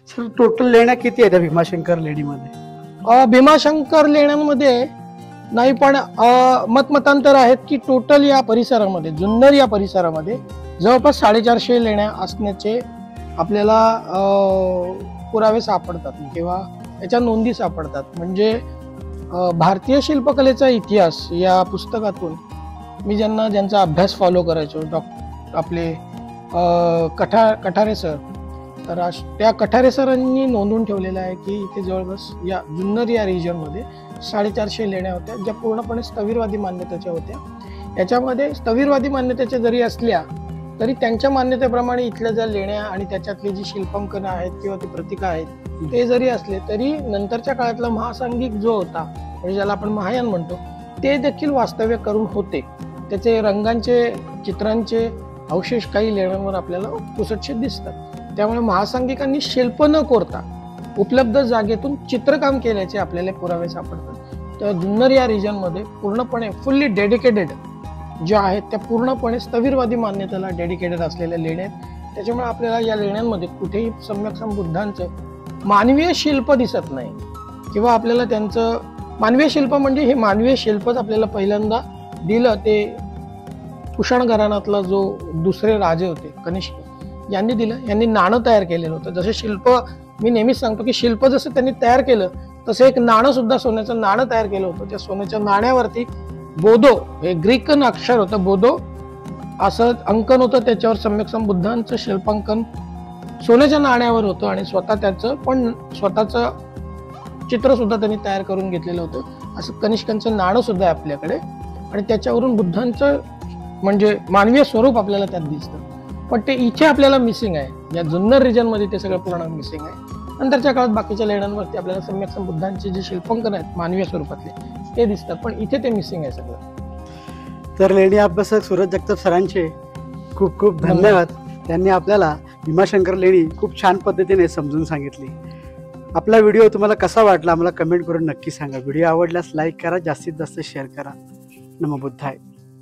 Sir total लेण्या किती आहेत त्या भीमाशंकर लेणीमध्ये? भीमाशंकर लेण्यांमध्ये नाही पण मतमतांतर आहेत की टोटल या परिसरामध्ये, जुन्नर या परिसरामध्ये जवळपास 450 लेण्या असण्याचे आपल्याला पुरावे सापडतात किंवा याच्या नोंदी सापडतात. म्हणजे भारतीय शिल्पकलेचा इतिहास या पुस्तकातून मी ज्यांचा अभ्यास फॉलो करायचो, आपले कठारे सर, तर त्या कठारे सरांनी नोंदवून ठेवलेलं आहे की इथे जवळपास या जुन्नर या रिजनमध्ये 450 लेण्या होत्या ज्या पूर्णपणे स्थविरवादी मान्यतेच्या होत्या. याच्यामध्ये स्थविरवादी मान्यतेच्या जरी असल्या तरी त्यांच्या मान्यतेप्रमाणे इथल्या ज्या लेण्या आणि त्याच्यातली जी शिल्पांकन आहेत किंवा ती प्रतिका आहेत ते जरी असले तरी नंतरच्या काळातला महासांघिक जो होता, म्हणजे ज्याला आपण महायान म्हणतो, ते देखील वास्तव्य करून होते. त्याचे रंगांचे, चित्रांचे अवशेष काही लेण्यांवर आपल्याला पुसटसे दिसतात. त्यामुळे महासांघिकांनी शिल्प न कोरता उपलब्ध जागेतून चित्रकाम केल्याचे आपल्याला पुरावे सापडतात. तर जुन्नर या रिजनमध्ये पूर्णपणे फुल्ली डेडिकेटेड ज्या आहेत त्या पूर्णपणे स्थविरवादी मान्यतेला डेडिकेटेड असलेल्या लेण्या आहेत. त्याच्यामुळे आपल्याला या लेण्यांमध्ये कुठेही सम्यक बुद्धांचं मानवीय शिल्प दिसत नाही किंवा आपल्याला त्यांचं मानवीय शिल्प म्हणजे हे मानवीय शिल्पच आपल्याला पहिल्यांदा दिलं ते कुषाण घराण्यातला जो दुसरे राजे होते कनिष्क यांनी दिलं. यांनी नाणं तयार केलेलं होतं. जसे शिल्प मी नेहमीच सांगतो की शिल्प जसं त्यांनी तयार केलं तसं एक नाणं सुद्धा, सोन्याचं नाणं तयार केलं होतं. त्या सोन्याच्या नाण्यावरती बोधो हे ग्रीक अक्षर होतं, बोधो असं अंकन होतं. त्याच्यावर सम्यक बुद्धांचं शिल्पांकन सोन्याच्या नाण्यावर होतं आणि स्वतःचं चित्र सुद्धा त्यांनी तयार करून घेतलेलं होतं. असं कनिष्कांचं नाणं सुद्धा आहे आपल्याकडे आणि त्याच्यावरून बुद्धांचं म्हणजे मानवीय स्वरूप आपल्याला त्यात दिसतं. पण ते इथे आपल्याला मिसिंग आहे. या जुन्नर रिजनमध्ये ते सगळं पूर्ण मिसिंग आहे. नंतरच्या काळात बाकीच्या लेण्यांवरती आपल्याला सम्यक बुद्धांचे जे शिल्पांकन आहेत मानवीय स्वरूपातले ते दिसतात, पण इथे ते मिसिंग आहे सगळं. तर लेणी अभ्यासक सूरज जगताप सरांचे खूप खूप धन्यवाद. त्यांनी आपल्याला भीमाशंकर लेणी खूप छान पद्धतीने समजून सांगितली. आपला व्हिडिओ तुम्हाला कसा वाटला आम्हाला कमेंट करून नक्की सांगा. व्हिडिओ आवडल्यास लाईक करा, जास्तीत जास्त शेअर करा. नमो बुद्धाय.